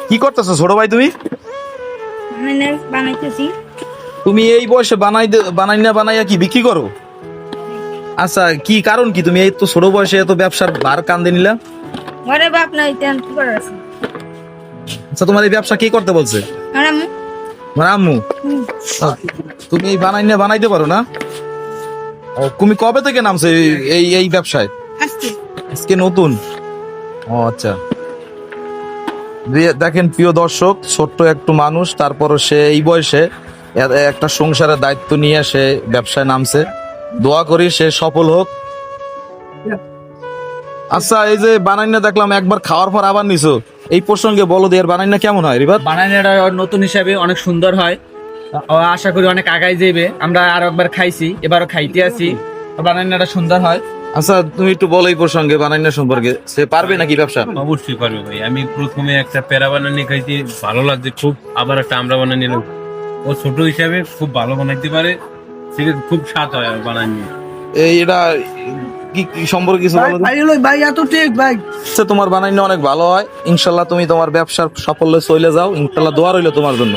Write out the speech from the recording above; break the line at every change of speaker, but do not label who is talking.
কি করতেছো ছোট ভাই তুমি?
বানাইতেছি।
তুমি এই বয়সে বানাইয়া কি বিক্রি করো? আচ্ছা, কি কারণ কি তুমি এই তো ছোট বয়সে এত ব্যবসার ভার কান্দে নিলা?
ঘরে বাপ নাই, তেন কি করে আছে?
আচ্ছা, তোমার এই ব্যবসা কে করতে বলছে?
আর আমি
আমার আম্মু। তুমি এই বানাইতে পারো না? ও, তুমি কবে থেকে নামছো এই এই ব্যবসায়?
আসছি।
আজকে নতুন? ও আচ্ছা। দেখেন প্রিয় দর্শক, ছোট্ট একটু মানুষ, তারপরও সে এই বয়সে একটা সংসারের দায়িত্ব নিয়ে সে ব্যবসায় নামছে। দোয়া করি সে সফল হোক। আচ্ছা, এই যে বানাইনা দেখলাম একবার খাওয়ার পর আবার নিছো, এই প্রসঙ্গে বলো দিয়ে বানাইনা কেমন হয় রিবাদ?
বানানিটা নতুন হিসাবে অনেক সুন্দর হয়। আশা করি অনেক আগাই যাবে। আমরা আরো একবার খাইছি, এবারও খাইতে আছি। বানানিটা সুন্দর হয়।
আচ্ছা, তুমি একটু বলো এই প্রসঙ্গে বানাইনা সম্পর্কে, সে পারবে নাকি ব্যবসা?
অবশ্যই পারবে ভাই। আমি প্রথমে একটা পেরা বানানি খাইতে ভালো লাগছে খুব, আবার একটা আমরা বানানি নিলাম। ও ছোট হিসাবে খুব ভালো বানাইতে পারে, সেক্ষেত্রে খুব স্বাদ হয় আর বানানি।
এটা কি কি সম্পর্কে কিছু বলো তো?
ভাই এত ঠিক ভাই।
আচ্ছা, তোমার বানাইনা অনেক ভালো হয়, ইনশাল্লাহ তুমি তোমার ব্যবসার সাফল্যে চলে যাও, ইনশাল্লাহ দোয়া রইলো তোমার জন্য।